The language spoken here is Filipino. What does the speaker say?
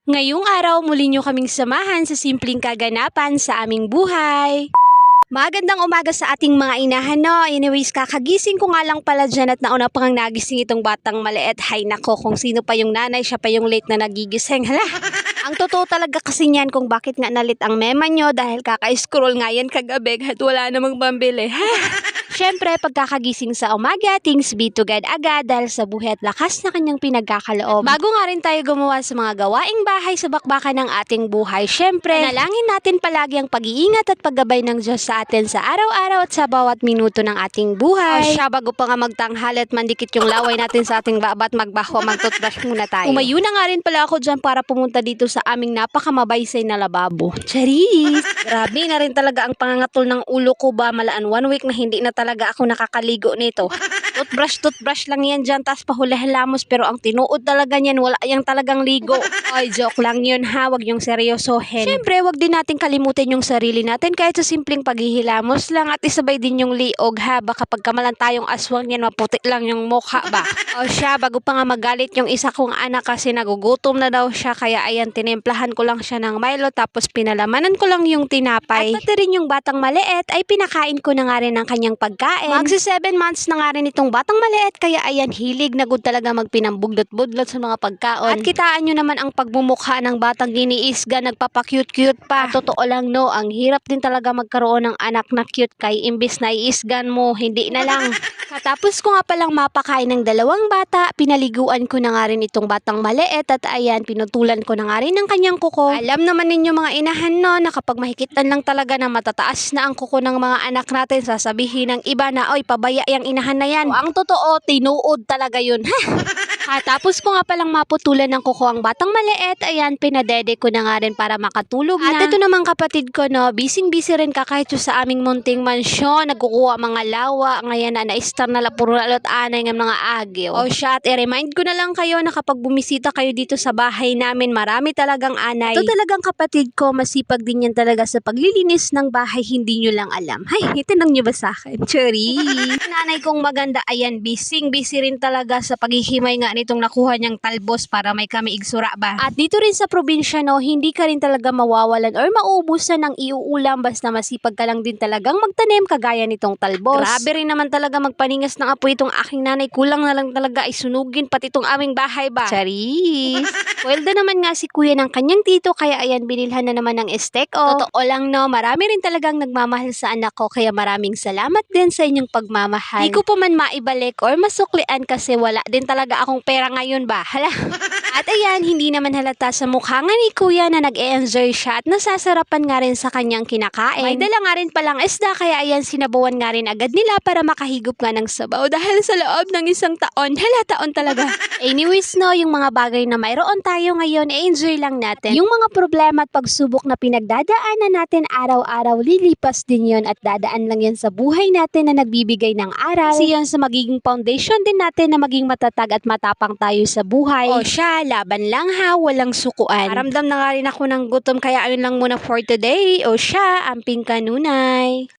Ngayong araw muli nyo kaming samahan sa simpleng kaganapan sa aming buhay. Magandang umaga sa ating mga inahan, no? Anyways, kakagising ko nga lang pala dyan at nauna pang nagising itong batang maliit. Hay nako, kung sino pa yung nanay, siya pa yung late na nagigising. Hala! Ang totoo talaga kasi niyan kung bakit nga nalit ang mema nyo dahil kaka-scroll nga yan kagabi at wala namang pambili. Siyempre, pagkakagising sa umaga, things be to God agad dahil sa buhay at lakas na kanyang pinagkakaloob. Bago nga rin tayo gumawa sa mga gawaing bahay sa bakbakan ng ating buhay, siyempre, panalangin natin palagi ang pag-iingat at paggabay ng Diyos sa atin sa araw-araw at sa bawat minuto ng ating buhay. O siya, bago pa nga magtanghal at mandikit yung laway natin sa ating babat, magbaho, mag-toothbrush muna tayo. Umayo na nga rin pala ako dyan para pumunta dito sa aming napakamabaysay na lababo. Charis! Grabe na rin talaga ang pangangatol ng ulo ko ba, malaan 1 week na hindi na talaga ako nakakaligo nito. Toothbrush lang yan dyan, tas pahulahilamos, pero ang tinuod talaga niyan, wala yang talagang ligo. Ay, joke lang yun ha, wag yung seryosohin. Siyempre, wag din natin kalimutan yung sarili natin kahit sa simpleng paghihilamos lang at isabay din yung liog ha, baka pagkamalan tayong aswang yan, maputi lang yung mukha ba. O siya, bago pa nga magalit yung isa kong anak kasi nagugutom na daw siya, kaya ayan, tinemplahan ko lang siya ng Milo tapos pinalamanan ko lang yung tinapay. At pati rin yung batang maliit ay pinakain ko na nga rin ang kanyang pagkain. Magsi 7 months na nga rin itong batang maliit, kaya ayan, hilig na good talaga magpinambudlot-budlot sa mga pagkaon. At kitaan nyo naman ang pagmumukha ng batang giniisga, nagpapa-cute-cute pa. Totoo lang no, ang hirap din talaga magkaroon ng anak na cute kay imbis na iisgan mo, hindi na lang. Katapos ko nga palang mapakain ng dalawang bata, pinaliguan ko na nga rin itong batang maliit at ayan, pinutulan ko na nga rin ng kanyang kuko. Alam naman ninyo mga inahan no, na kapag mahikitan lang talaga na matataas na ang kuko ng mga anak natin, sasabihin ng iba na, oy, pabaya yung inahan na yan. O, ang totoo, tinuod talaga yun. Tapos ko nga palang maputulan ng kuko ang batang maliit, ayan, pinadede ko na nga rin para makatulog na. At ito namang kapatid ko no, busy rin kahit sa aming munting mansyon, nagkukuha mga lawa, ngayon na naistar na lapuro na lot anay ng mga agyo. O siya, at i-remind ko na lang kayo na kapag bumisita kayo dito sa bahay namin, marami talagang anay. Ito talagang kapatid ko, masipag din yan talaga sa paglilinis ng bahay, hindi nyo lang alam. Hay, itinang nyo ba sa akin? Chari! Nanay kong maganda, ayan, busy rin talaga sa paghihimay nga nitong nakuha niyang talbos para may kami igsura ba. At dito rin sa probinsya no, hindi ka rin talaga mawawalan or mauubusan ng iuulam basta masipag ka lang din talagang magtanim kagaya nitong talbos. Grabe rin naman talaga magpaningas ng apoy itong aking nanay, kulang na lang talaga ay sunugin pati itong aming bahay ba. Charis! Well da naman nga si kuya ng kanyang tito, kaya ayan, binilhan na naman ng steak o. Totoo lang no, marami rin talagang nagmamahal sa anak ko, kaya maraming salamat din sa inyong pagmamahal. Di ko pa man maibalik or masuklian kasi wala din talaga akong pera ngayon ba. Hala. At ayan, hindi naman halata sa mukha nga ni kuya na nag-e-enjoy siya at nasasarapan nga rin sa kanyang kinakain. May dala nga rin palang isda, kaya ayan, sinabawan nga rin agad nila para makahigop nga ng sabaw dahil sa loob ng 1 taon. Hala, taon talaga. Anyways no, yung mga bagay na mayroon tayo ngayon, enjoy lang natin. Yung mga problema at pagsubok na pinagdadaanan natin araw-araw, lilipas din yon at dadaan lang yan sa buhay natin na nagbibigay ng aral. Kasi yan sa magiging foundation din natin na maging matatag at matapang tayo sa buhay. O siya, laban lang ha, walang sukuan. Maramdam na nga rin ako ng gutom, kaya ayun lang muna for today. O siya, amping kanunay.